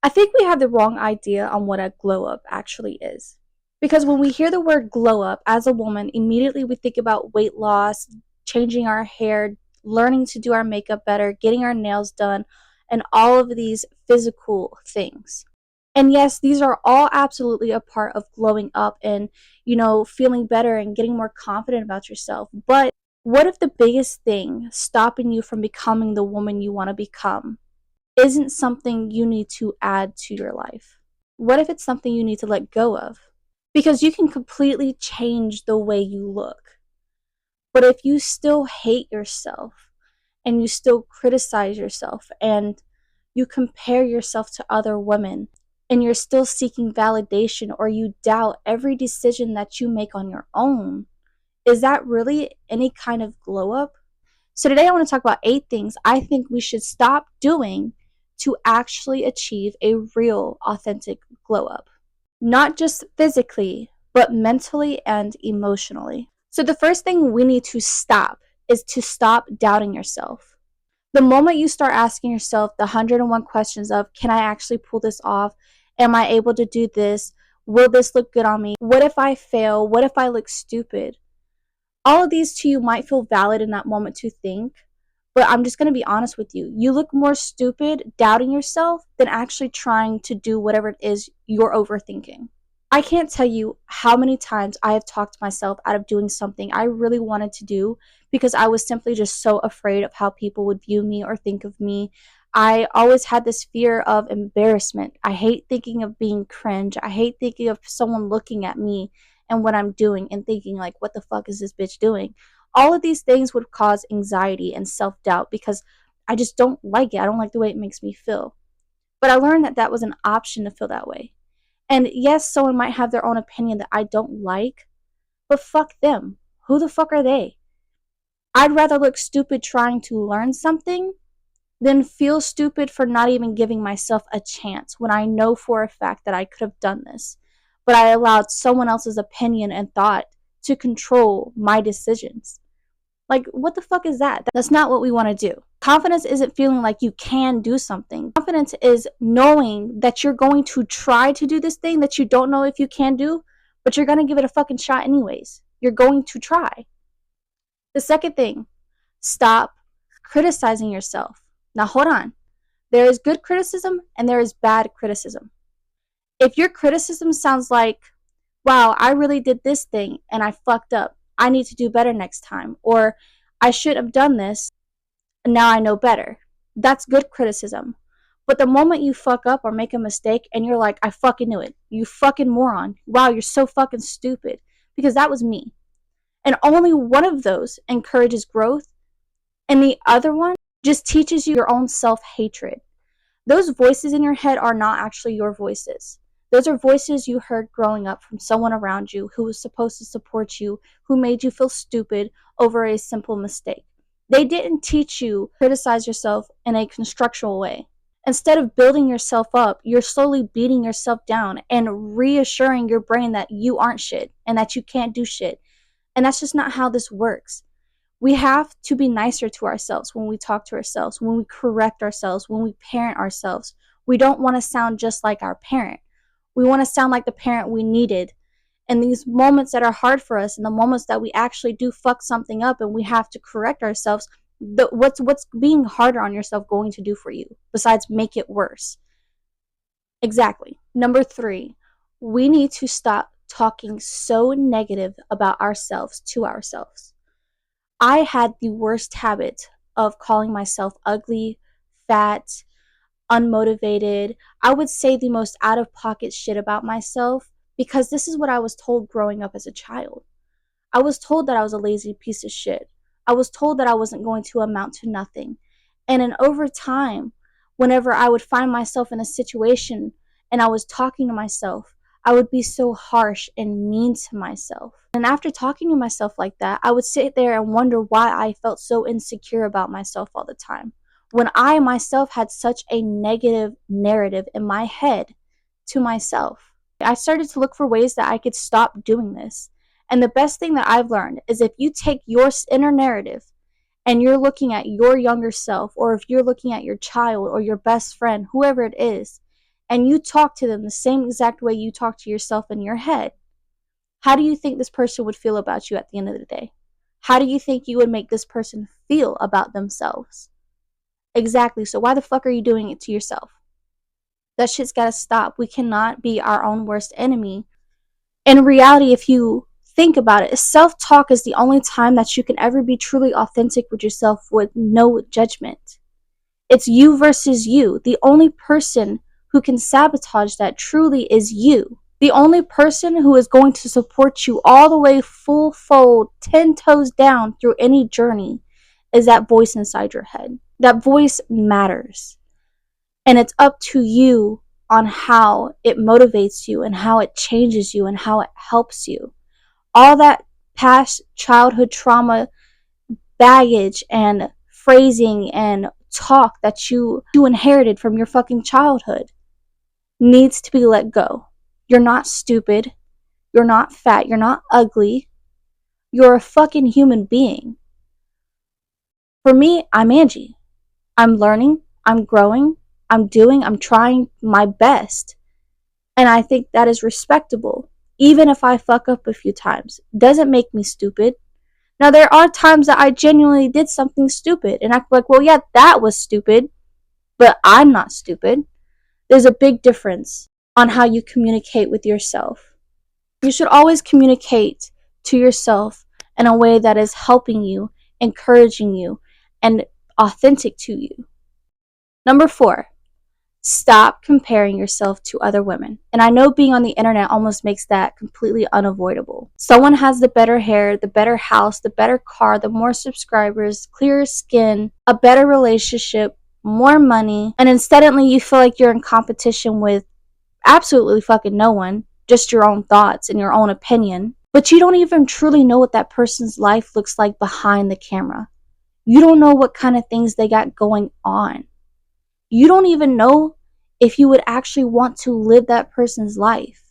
I think we have the wrong idea on what a glow up actually is. Because when we hear the word glow up as a woman, immediately we think about weight loss, changing our hair, learning to do our makeup better, getting our nails done, and all of these physical things. And yes, these are all absolutely a part of glowing up and, feeling better and getting more confident about yourself. But what if the biggest thing stopping you from becoming the woman you want to become isn't something you need to add to your life? What if it's something you need to let go of? Because you can completely change the way you look. But if you still hate yourself and you still criticize yourself and you compare yourself to other women and you're still seeking validation or you doubt every decision that you make on your own, is that really any kind of glow up? So today I want to talk about 8 things I think we should stop doing to actually achieve a real, authentic glow up. Not just physically, but mentally and emotionally. So the first thing we need to stop is to stop doubting yourself. The moment you start asking yourself the 101 questions of, can I actually pull this off? Am I able to do this? Will this look good on me? What if I fail? What if I look stupid? All of these to you might feel valid in that moment to think, but I'm just going to be honest with you. You look more stupid doubting yourself than actually trying to do whatever it is you're overthinking. I can't tell you how many times I have talked myself out of doing something I really wanted to do because I was simply just so afraid of how people would view me or think of me. I always had this fear of embarrassment. I hate thinking of being cringe. I hate thinking of someone looking at me and what I'm doing and thinking, like, what the fuck is this bitch doing? All of these things would cause anxiety and self doubt because I just don't like it. I don't like the way it makes me feel. But I learned that that was an option to feel that way. And yes, someone might have their own opinion that I don't like, but fuck them. Who the fuck are they? I'd rather look stupid trying to learn something than feel stupid for not even giving myself a chance when I know for a fact that I could have done this. But I allowed someone else's opinion and thought to control my decisions. Like, what the fuck is that? That's not what we want to do. Confidence isn't feeling like you can do something. Confidence is knowing that you're going to try to do this thing that you don't know if you can do, but you're going to give it a fucking shot anyways. You're going to try. The second thing, stop criticizing yourself. Now, hold on. There is good criticism and there is bad criticism. If your criticism sounds like, wow, I really did this thing and I fucked up, I need to do better next time, or I should have done this and now I know better, that's good criticism. But the moment you fuck up or make a mistake and you're like, I fucking knew it, you fucking moron, wow, you're so fucking stupid, because that was me. And only one of those encourages growth, and the other one just teaches you your own self hatred. Those voices in your head are not actually your voices. Those are voices you heard growing up from someone around you who was supposed to support you, who made you feel stupid over a simple mistake. They didn't teach you to criticize yourself in a constructional way. Instead of building yourself up, you're slowly beating yourself down and reassuring your brain that you aren't shit and that you can't do shit. And that's just not how this works. We have to be nicer to ourselves when we talk to ourselves, when we correct ourselves, when we parent ourselves. We don't want to sound just like our parent. We want to sound like the parent we needed. And these moments that are hard for us and the moments that we actually do fuck something up and we have to correct ourselves, what's being harder on yourself going to do for you besides make it worse? Exactly. Number 3, we need to stop talking so negative about ourselves to ourselves. I had the worst habit of calling myself ugly, fat, unmotivated. I would say the most out of pocket shit about myself because this is what I was told growing up as a child. I was told that I was a lazy piece of shit. I was told that I wasn't going to amount to nothing. And then over time, whenever I would find myself in a situation and I was talking to myself, I would be so harsh and mean to myself. And after talking to myself like that, I would sit there and wonder why I felt so insecure about myself all the time, when I myself had such a negative narrative in my head to myself. I started to look for ways that I could stop doing this. And the best thing that I've learned is if you take your inner narrative and you're looking at your younger self, or if you're looking at your child or your best friend, whoever it is, and you talk to them the same exact way you talk to yourself in your head, how do you think this person would feel about you at the end of the day? How do you think you would make this person feel about themselves? Exactly. So why the fuck are you doing it to yourself? That shit's gotta stop. We cannot be our own worst enemy. In reality, if you think about it, self-talk is the only time that you can ever be truly authentic with yourself with no judgment. It's you versus you. The only person who can sabotage that truly is you. The only person who is going to support you all the way full fold, 10 toes down through any journey is that voice inside your head. That voice matters. And it's up to you on how it motivates you and how it changes you and how it helps you. All that past childhood trauma, baggage and phrasing and talk that you inherited from your fucking childhood needs to be let go. You're not stupid. You're not fat. You're not ugly. You're a fucking human being. For me, I'm Angie. I'm learning. I'm growing. I'm trying my best. And I think that is respectable. Even if I fuck up a few times. Doesn't make me stupid. Now, there are times that I genuinely did something stupid. And I feel like, well, yeah, that was stupid. But I'm not stupid. There's a big difference on how you communicate with yourself. You should always communicate to yourself in a way that is helping you, encouraging you, and authentic to you. Number 4, stop comparing yourself to other women. And I know being on the internet almost makes that completely unavoidable. Someone has the better hair, the better house, the better car, the more subscribers, clearer skin, a better relationship, more money, and instantly you feel like you're in competition with absolutely fucking no one, just your own thoughts and your own opinion. But you don't even truly know what that person's life looks like behind the camera. You don't know what kind of things they got going on. You don't even know if you would actually want to live that person's life.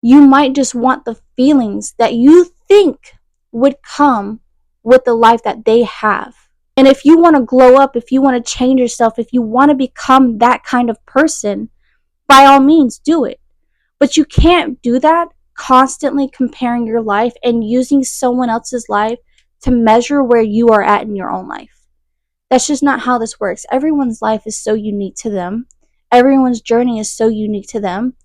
You might just want the feelings that you think would come with the life that they have. And if you want to glow up, if you want to change yourself, if you want to become that kind of person, by all means do it. But you can't do that constantly comparing your life and using someone else's life to measure where you are at in your own life. That's just not how this works. Everyone's life is so unique to them. Everyone's journey is so unique to them.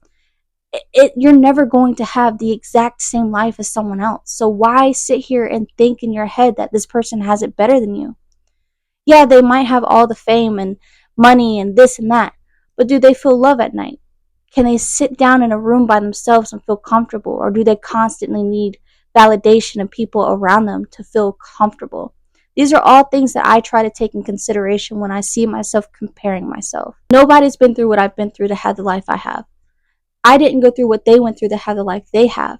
You're never going to have the exact same life as someone else. So why sit here and think in your head that this person has it better than you? Yeah, they might have all the fame and money and this and that, but do they feel love at night? Can they sit down in a room by themselves and feel comfortable? Or do they constantly need validation of people around them to feel comfortable? These are all things that I try to take in consideration when I see myself comparing myself. Nobody's been through what I've been through to have the life I have. I didn't go through what they went through to have the life they have.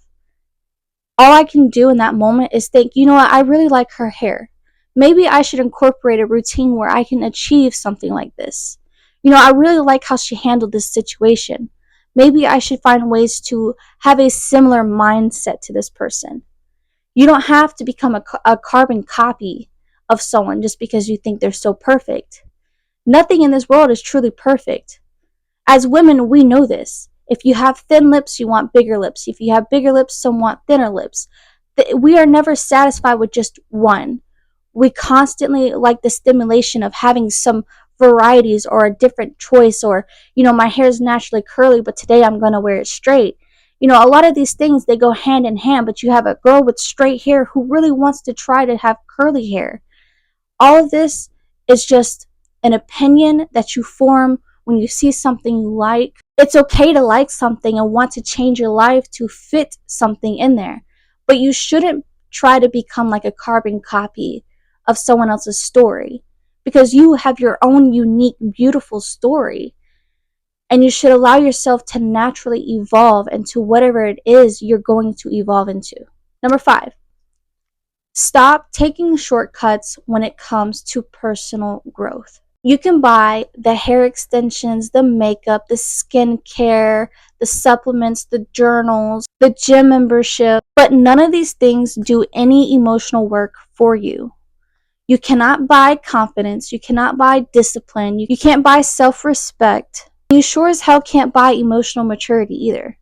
All I can do in that moment is think, you know what, I really like her hair. Maybe I should incorporate a routine where I can achieve something like this. You know, I really like how she handled this situation. Maybe I should find ways to have a similar mindset to this person. You don't have to become a carbon copy of someone just because you think they're so perfect. Nothing in this world is truly perfect. As women, we know this. If you have thin lips, you want bigger lips. If you have bigger lips, some want thinner lips. We are never satisfied with just one. We constantly like the stimulation of having some varieties or a different choice, or, you know, my hair is naturally curly, but today I'm going to wear it straight. You know, a lot of these things, they go hand in hand, but you have a girl with straight hair who really wants to try to have curly hair. All of this is just an opinion that you form when you see something you like. It's okay to like something and want to change your life to fit something in there, but you shouldn't try to become like a carbon copy of someone else's story, because you have your own unique, beautiful story, and you should allow yourself to naturally evolve into whatever it is you're going to evolve into. Number 5, stop taking shortcuts when it comes to personal growth. You can buy the hair extensions, the makeup, the skincare, the supplements, the journals, the gym membership, but none of these things do any emotional work for you. You cannot buy confidence. You cannot buy discipline. You can't buy self-respect You sure as hell can't buy emotional maturity either.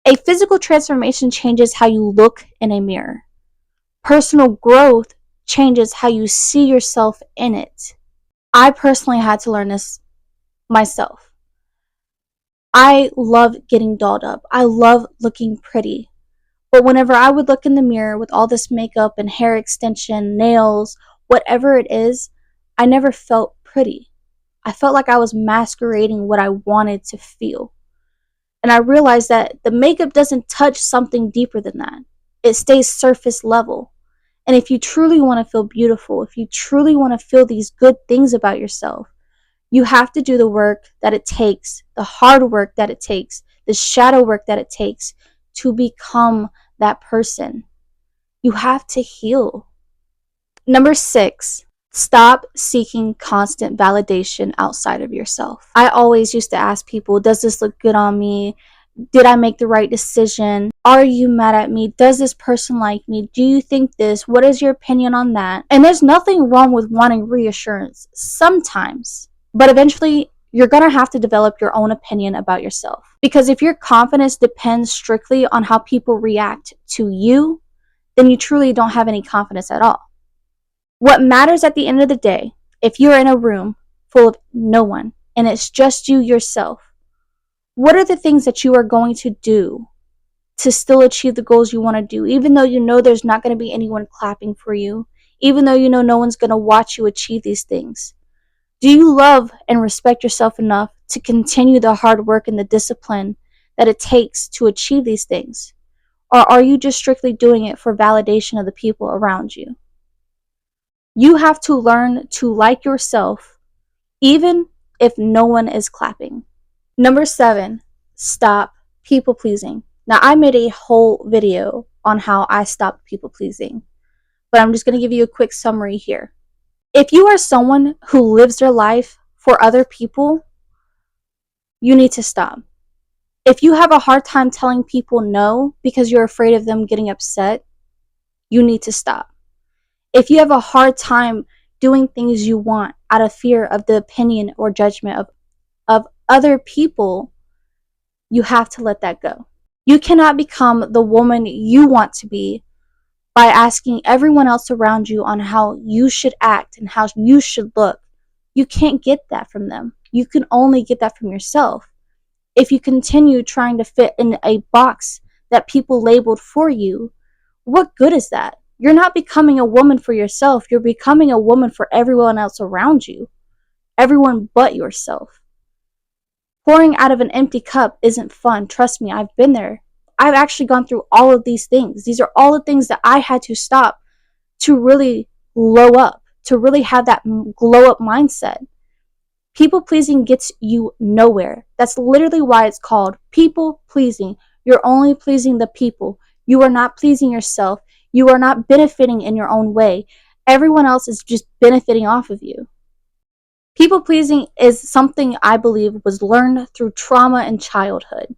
A physical transformation changes how you look in a mirror. Personal growth changes how you see yourself in it. I personally had to learn this myself. I love getting dolled up. I love looking pretty. But whenever I would look in the mirror with all this makeup and hair extension, nails, whatever it is, I never felt pretty. I felt like I was masquerading what I wanted to feel. And I realized that the makeup doesn't touch something deeper than that. It stays surface level. And if you truly want to feel beautiful, if you truly want to feel these good things about yourself, you have to do the work that it takes, the hard work that it takes, the shadow work that it takes to become that person. You have to heal. Number 6, stop seeking constant validation outside of yourself. I always used to ask people, does this look good on me? Did I make the right decision? Are you mad at me? Does this person like me? Do you think this? What is your opinion on that? And there's nothing wrong with wanting reassurance sometimes, but eventually you're going to have to develop your own opinion about yourself. Because if your confidence depends strictly on how people react to you, then you truly don't have any confidence at all. What matters at the end of the day, if you're in a room full of no one and it's just you yourself, what are the things that you are going to do to still achieve the goals you want to do, even though you know there's not going to be anyone clapping for you, even though you know no one's going to watch you achieve these things? Do you love and respect yourself enough to continue the hard work and the discipline that it takes to achieve these things? Or are you just strictly doing it for validation of the people around you? You have to learn to like yourself, even if no one is clapping. Number 7, stop people pleasing. Now, I made a whole video on how I stopped people pleasing, but I'm just going to give you a quick summary here. If you are someone who lives their life for other people, you need to stop. If you have a hard time telling people no because you're afraid of them getting upset, you need to stop. If you have a hard time doing things you want out of fear of the opinion or judgment of other people, you have to let that go. You cannot become the woman you want to be by asking everyone else around you on how you should act and how you should look. You can't get that from them. You can only get that from yourself. If you continue trying to fit in a box that people labeled for you, what good is that? You're not becoming a woman for yourself. You're becoming a woman for everyone else around you. Everyone but yourself. Pouring out of an empty cup isn't fun. Trust me, I've been there. I've actually gone through all of these things. These are all the things that I had to stop to really glow up, to really have that glow up mindset. People pleasing gets you nowhere. That's literally why it's called people pleasing. You're only pleasing the people. You are not pleasing yourself. You are not benefiting in your own way. Everyone else is just benefiting off of you. People pleasing is something I believe was learned through trauma in childhood.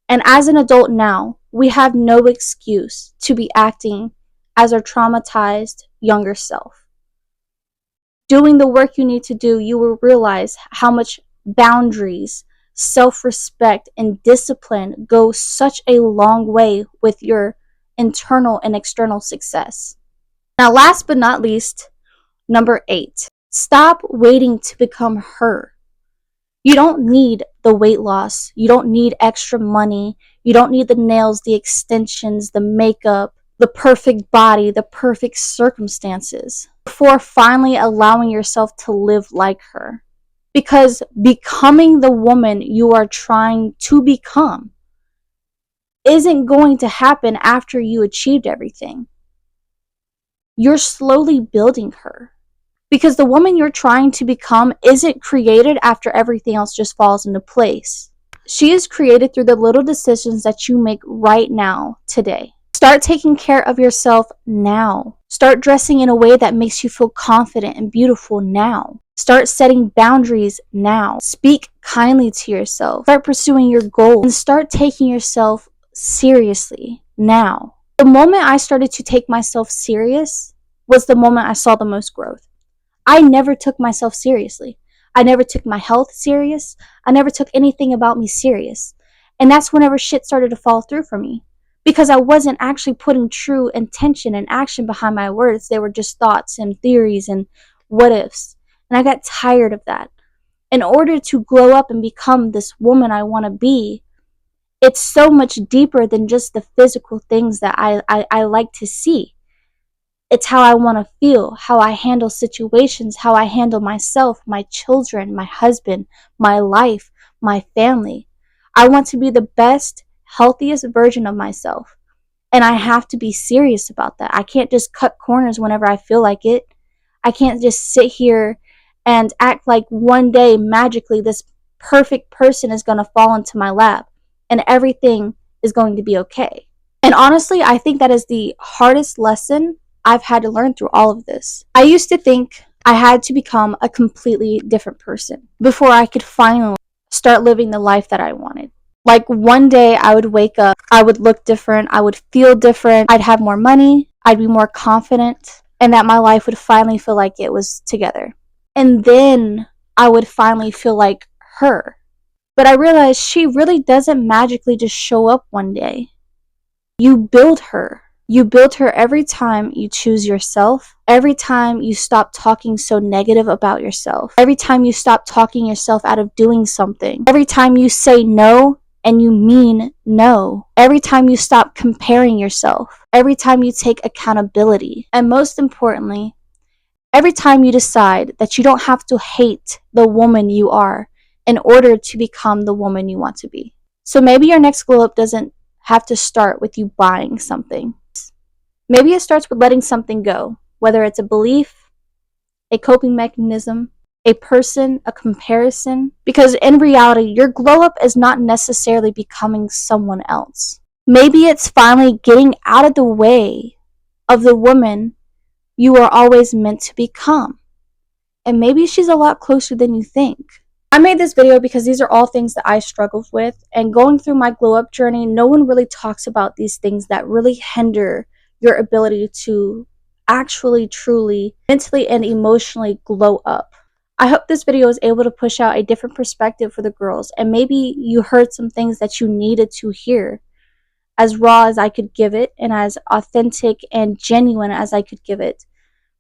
And as an adult now, we have no excuse to be acting as our traumatized younger self. Doing the work you need to do, you will realize how much boundaries, self-respect, and discipline go such a long way with your internal and external success. Now, last but not least, number 8. Stop waiting to become her. You don't need the weight loss. You don't need extra money. You don't need the nails, the extensions, the makeup, the perfect body, the perfect circumstances before finally allowing yourself to live like her. Because becoming the woman you are trying to become isn't going to happen after you achieved everything. You're slowly building her. Because the woman you're trying to become isn't created after everything else just falls into place. She is created through the little decisions that you make right now, today. Start taking care of yourself now. Start dressing in a way that makes you feel confident and beautiful now. Start setting boundaries now. Speak kindly to yourself. Start pursuing your goals. And start taking yourself seriously now. The moment I started to take myself serious was the moment I saw the most growth. I never took myself seriously. I never took my health serious. I never took anything about me serious. And that's whenever shit started to fall through for me. Because I wasn't actually putting true intention and action behind my words. They were just thoughts and theories and what ifs. And I got tired of that. In order to grow up and become this woman I want to be, it's so much deeper than just the physical things that I like to see. It's how I want to feel, how I handle situations, how I handle myself, my children, my husband, my life, my family. I want to be the best, healthiest version of myself. And I have to be serious about that. I can't just cut corners whenever I feel like it. I can't just sit here and act like one day magically this perfect person is going to fall into my lap and everything is going to be okay. And honestly, I think that is the hardest lesson I've had to learn through all of this. I used to think I had to become a completely different person before I could finally start living the life that I wanted. Like one day I would wake up, I would look different, I would feel different, I'd have more money, I'd be more confident, and that my life would finally feel like it was together. And then I would finally feel like her. But I realized she really doesn't magically just show up one day. You build her. You build her every time you choose yourself, every time you stop talking so negative about yourself, every time you stop talking yourself out of doing something, every time you say no and you mean no, every time you stop comparing yourself, every time you take accountability, and most importantly, every time you decide that you don't have to hate the woman you are in order to become the woman you want to be. So maybe your next glow up doesn't have to start with you buying something. Maybe it starts with letting something go, whether it's a belief, a coping mechanism, a person, a comparison. Because in reality, your glow up is not necessarily becoming someone else. Maybe it's finally getting out of the way of the woman you are always meant to become. And maybe she's a lot closer than you think. I made this video because these are all things that I struggled with, and going through my glow up journey, no one really talks about these things that really hinder your ability to actually, truly, mentally and emotionally glow up. I hope this video was able to push out a different perspective for the girls, and maybe you heard some things that you needed to hear, as raw as I could give it and as authentic and genuine as I could give it,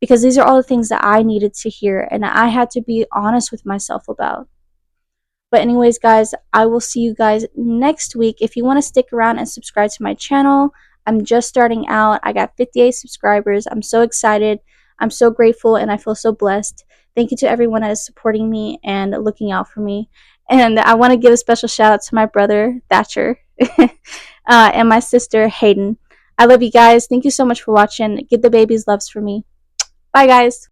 because these are all the things that I needed to hear and I had to be honest with myself about. But anyways, guys, I will see you guys next week. If you want to stick around and subscribe to my channel, I'm just starting out. I got 58 subscribers. I'm so excited. I'm so grateful and I feel so blessed. Thank you to everyone that is supporting me and looking out for me. And I want to give a special shout out to my brother, Thatcher, and my sister, Hayden. I love you guys. Thank you so much for watching. Give the babies loves for me. Bye, guys.